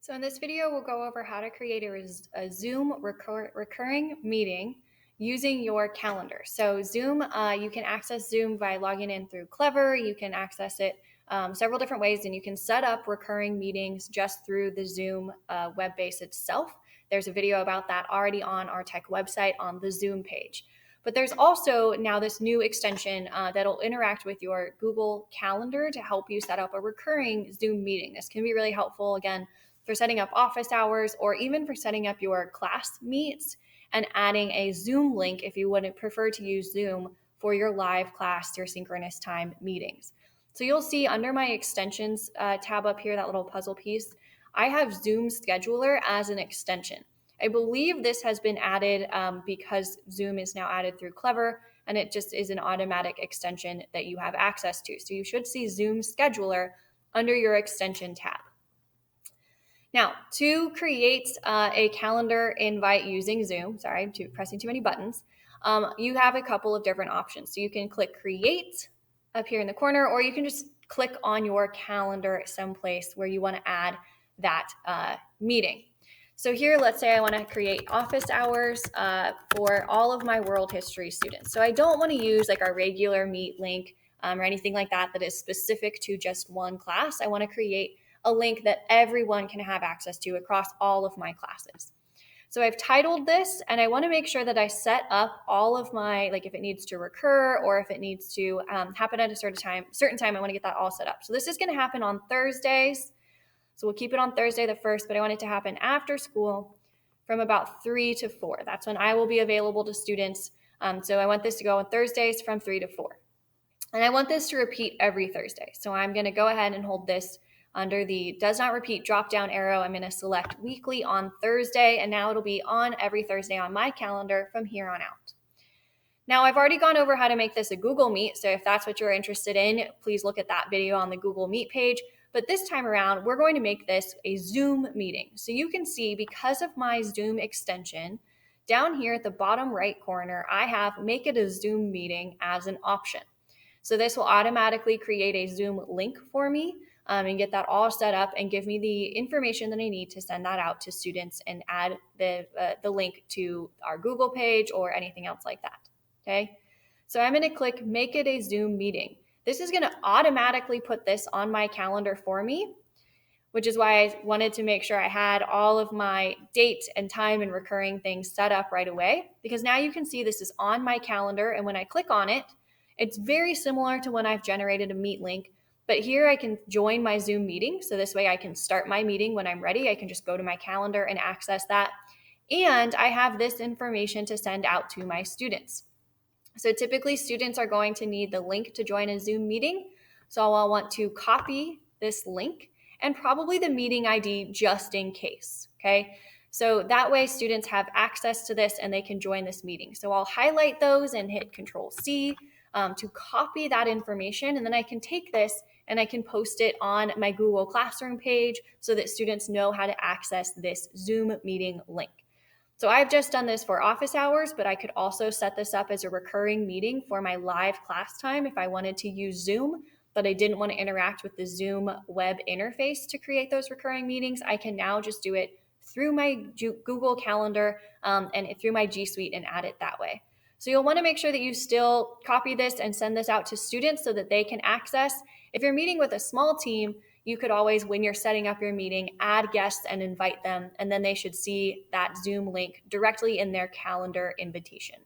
So in this video, we'll go over how to create a Zoom recurring meeting using your calendar. So Zoom, you can access Zoom by logging in through Clever. You can access it several different ways, and you can set up recurring meetings just through the Zoom web base itself. There's a video about that already on our tech website on the Zoom page. But there's also now this new extension that'll interact with your Google Calendar to help you set up a recurring Zoom meeting. This can be really helpful, again, for setting up office hours or even for setting up your class meets and adding a Zoom link if you would prefer to use Zoom for your live class or synchronous time meetings. So you'll see under my extensions tab up here, that little puzzle piece, I have Zoom Scheduler as an extension. I believe this has been added because Zoom is now added through Clever, and it just is an automatic extension that you have access to. So you should see Zoom Scheduler under your extension tab. Now, to create a calendar invite using Zoom, sorry, I'm pressing too many buttons, you have a couple of different options. So you can click Create up here in the corner, or you can just click on your calendar someplace where you want to add that meeting. So here, let's say I want to create office hours for all of my world history students. So I don't want to use like our regular Meet link or anything like that that is specific to just one class. I want to create a link that everyone can have access to across all of my classes. So I've titled this, and I want to make sure that I set up all of my, like if it needs to recur or if it needs to happen at a certain time, I want to get that all set up. So this is going to happen on Thursdays. So we'll keep it on Thursday the 1st, but I want it to happen after school from about 3 to 4. That's when I will be available to students. So I want this to go on Thursdays from 3 to 4. And I want this to repeat every Thursday. So I'm going to go ahead and hold this under the does not repeat drop down arrow. I'm going to select weekly on Thursday, and now it'll be on every Thursday on my calendar from here on out. Now, I've already gone over how to make this a Google Meet, so if that's what you're interested in, please look at that video on the Google Meet page. But this time around, we're going to make this a Zoom meeting. So you can see, because of my Zoom extension, down here at the bottom right corner, I have Make It a Zoom Meeting as an option. So this will automatically create a Zoom link for me and get that all set up and give me the information that I need to send that out to students and add the link to our Google page or anything else like that. Okay, so I'm going to click Make It a Zoom Meeting. This is going to automatically put this on my calendar for me, which is why I wanted to make sure I had all of my date and time and recurring things set up right away, because now you can see this is on my calendar, and when I click on it, it's very similar to when I've generated a Meet link, but here I can join my Zoom meeting. So this way I can start my meeting when I'm ready. I can just go to my calendar and access that. And I have this information to send out to my students. So typically students are going to need the link to join a Zoom meeting. So I'll want to copy this link and probably the meeting ID just in case, okay? So that way students have access to this and they can join this meeting. So I'll highlight those and hit Control C to copy that information, and then I can take this and I can post it on my Google Classroom page so that students know how to access this Zoom meeting link. So I've just done this for office hours, but I could also set this up as a recurring meeting for my live class time if I wanted to use Zoom, but I didn't want to interact with the Zoom web interface to create those recurring meetings. I can now just do it through my Google Calendar and through my G Suite and add it that way. So you'll want to make sure that you still copy this and send this out to students so that they can access. If you're meeting with a small team, you could always, when you're setting up your meeting, add guests and invite them, and then they should see that Zoom link directly in their calendar invitation.